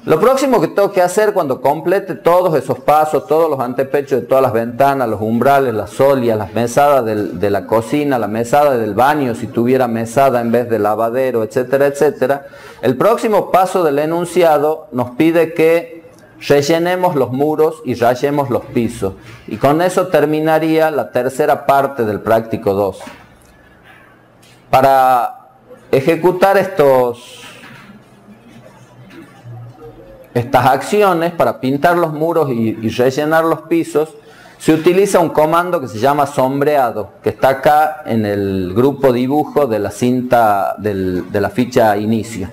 Lo próximo que tengo que hacer cuando complete todos esos pasos, todos los antepechos de todas las ventanas, los umbrales, las solias, las mesadas de la cocina, la mesada del baño, si tuviera mesada en vez de lavadero, etcétera, etcétera, el próximo paso del enunciado nos pide que rellenemos los muros y rayemos los pisos. Y con eso terminaría la tercera parte del práctico 2. Para ejecutar estas acciones, para pintar los muros y rellenar los pisos, se utiliza un comando que se llama sombreado, que está acá en el grupo dibujo de la cinta de la ficha inicio.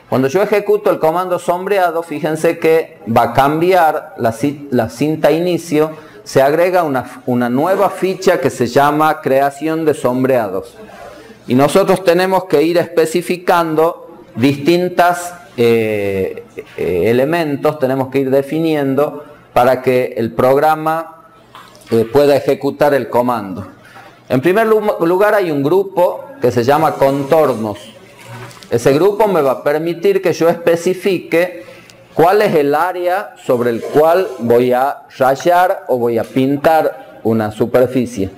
Cuando yo ejecuto el comando sombreado, fíjense que va a cambiar la cinta inicio, se agrega una nueva ficha que se llama creación de sombreados. Y nosotros tenemos que ir especificando distintas elementos, tenemos que ir definiendo para que el programa pueda ejecutar el comando. En primer lugar hay un grupo que se llama contornos. Ese grupo me va a permitir que yo especifique cuál es el área sobre el cual voy a rayar o voy a pintar una superficie.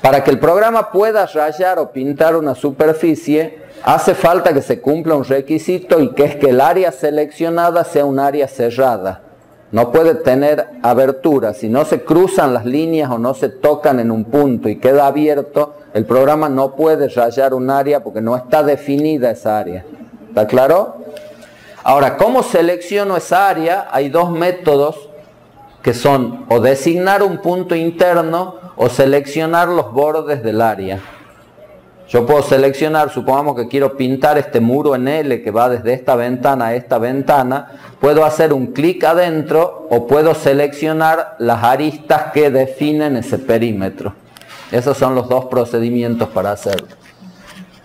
Para que el programa pueda rayar o pintar una superficie, hace falta que se cumpla un requisito, y que es que el área seleccionada sea un área cerrada. No puede tener aberturas. Si no se cruzan las líneas o no se tocan en un punto y queda abierto, el programa no puede rayar un área porque no está definida esa área. ¿Está claro? Ahora, ¿cómo selecciono esa área? Hay dos métodos, que son o designar un punto interno o seleccionar los bordes del área. Yo puedo seleccionar, supongamos que quiero pintar este muro en L que va desde esta ventana a esta ventana, puedo hacer un clic adentro o puedo seleccionar las aristas que definen ese perímetro. Esos son los dos procedimientos para hacerlo.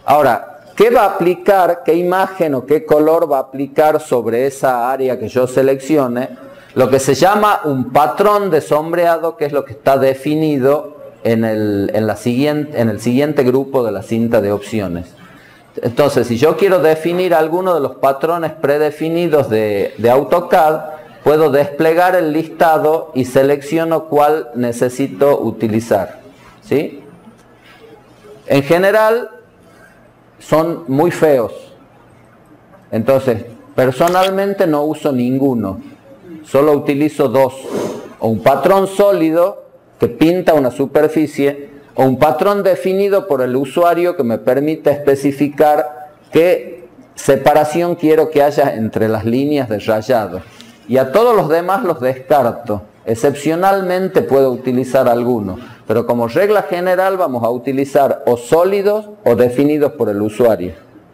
Ahora, ¿qué va a aplicar, qué imagen o qué color va a aplicar sobre esa área que yo seleccione? Lo que se llama un patrón de sombreado, que es lo que está definido en el siguiente grupo de la cinta de opciones. Entonces, si yo quiero definir alguno de los patrones predefinidos de AutoCAD, puedo desplegar el listado y selecciono cuál necesito utilizar. ¿Sí? En general, son muy feos. Entonces, personalmente no uso ninguno. Solo utilizo dos. O un patrón sólido que pinta una superficie, o un patrón definido por el usuario que me permite especificar qué separación quiero que haya entre las líneas de rayado. Y a todos los demás los descarto. Excepcionalmente puedo utilizar alguno, pero como regla general vamos a utilizar o sólidos o definidos por el usuario.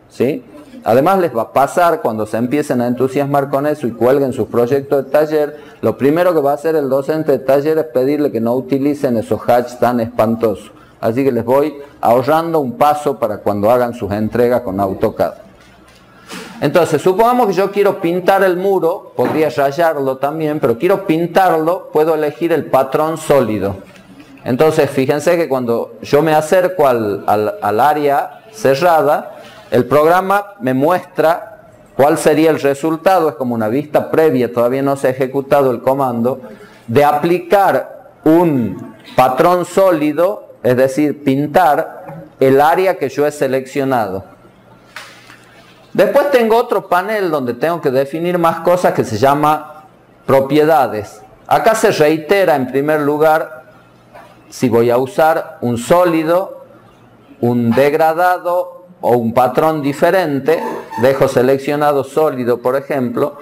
¿Sí? Además les va a pasar, cuando se empiecen a entusiasmar con eso y cuelguen sus proyectos de taller, lo primero que va a hacer el docente de taller es pedirle que no utilicen esos hatches tan espantosos. Así que les voy ahorrando un paso para cuando hagan sus entregas con AutoCAD. Entonces, supongamos que yo quiero pintar el muro, podría rayarlo también, pero quiero pintarlo, puedo elegir el patrón sólido. Entonces, fíjense que cuando yo me acerco al área cerrada, el programa me muestra cuál sería el resultado. Es como una vista previa, todavía no se ha ejecutado el comando, de aplicar un patrón sólido, es decir, pintar el área que yo he seleccionado. Después tengo otro panel donde tengo que definir más cosas que se llama propiedades. Acá se reitera en primer lugar si voy a usar un sólido, un degradado o un patrón diferente. Dejo seleccionado sólido, por ejemplo.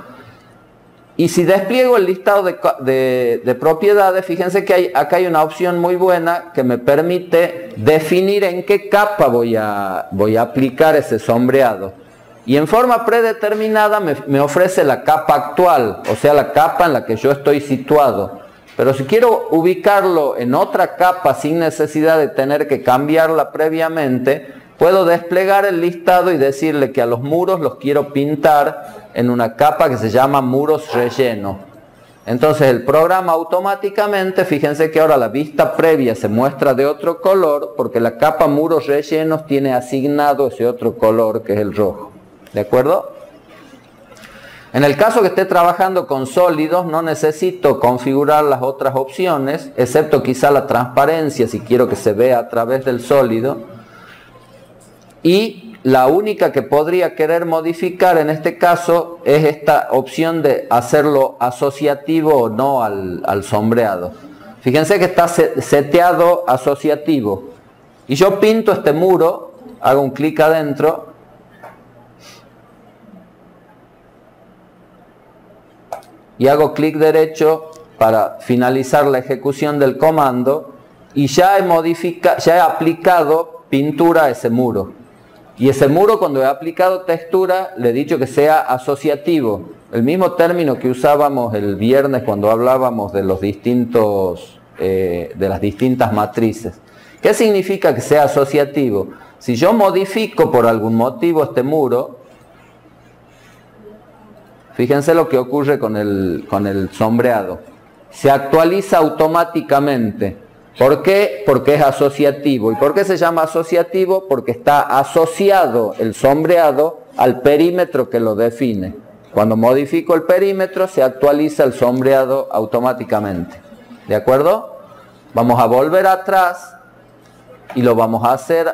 Y si despliego el listado de propiedades, fíjense que acá hay una opción muy buena que me permite definir en qué capa voy a aplicar ese sombreado. Y en forma predeterminada me ofrece la capa actual, o sea, la capa en la que yo estoy situado. Pero si quiero ubicarlo en otra capa sin necesidad de tener que cambiarla previamente, puedo desplegar el listado y decirle que a los muros los quiero pintar en una capa que se llama muros relleno. Entonces el programa automáticamente, fíjense que ahora la vista previa se muestra de otro color, porque la capa muros rellenos tiene asignado ese otro color que es el rojo. ¿De acuerdo? En el caso que esté trabajando con sólidos, no necesito configurar las otras opciones, excepto quizá la transparencia, si quiero que se vea a través del sólido. Y la única que podría querer modificar en este caso es esta opción de hacerlo asociativo o no al sombreado. Fíjense que está seteado asociativo. Y yo pinto este muro, hago un clic adentro. Y hago clic derecho para finalizar la ejecución del comando. Y ya he aplicado pintura a ese muro. Y ese muro, cuando he aplicado textura, le he dicho que sea asociativo. El mismo término que usábamos el viernes cuando hablábamos de los distintos, de las distintas matrices. ¿Qué significa que sea asociativo? Si yo modifico por algún motivo este muro, fíjense lo que ocurre con el sombreado. Se actualiza automáticamente. ¿Por qué? Porque es asociativo. ¿Y por qué se llama asociativo? Porque está asociado el sombreado al perímetro que lo define. Cuando modifico el perímetro, se actualiza el sombreado automáticamente. ¿De acuerdo? Vamos a volver atrás y lo vamos a hacer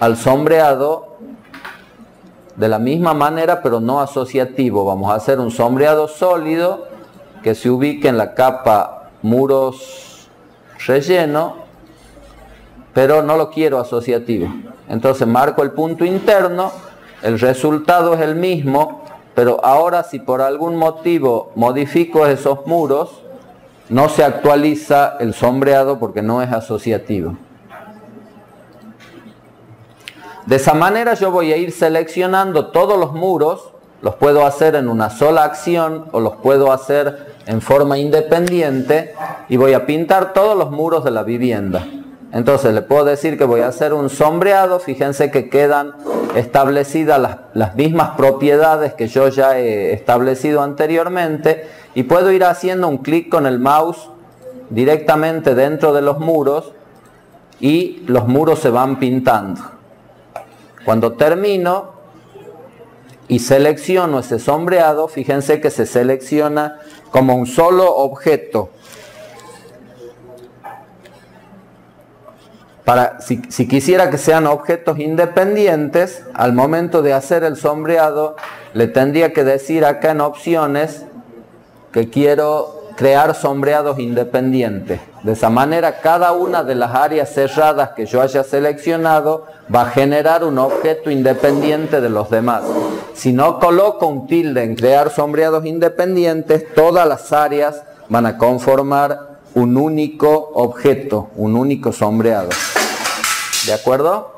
al sombreado de la misma manera, pero no asociativo. Vamos a hacer un sombreado sólido que se ubique en la capa muros relleno, pero no lo quiero asociativo. Entonces marco el punto interno, el resultado es el mismo, pero ahora si por algún motivo modifico esos muros, no se actualiza el sombreado porque no es asociativo. De esa manera yo voy a ir seleccionando todos los muros, los puedo hacer en una sola acción o los puedo hacer en forma independiente y voy a pintar todos los muros de la vivienda. Entonces le puedo decir que voy a hacer un sombreado, fíjense que quedan establecidas las mismas propiedades que yo ya he establecido anteriormente y puedo ir haciendo un clic con el mouse directamente dentro de los muros y los muros se van pintando. Cuando termino y selecciono ese sombreado, fíjense que se selecciona como un solo objeto. Si quisiera que sean objetos independientes, al momento de hacer el sombreado, le tendría que decir acá en opciones que quiero crear sombreados independientes. De esa manera, cada una de las áreas cerradas que yo haya seleccionado va a generar un objeto independiente de los demás. Si no coloco un tilde en crear sombreados independientes, todas las áreas van a conformar un único objeto, un único sombreado. ¿De acuerdo?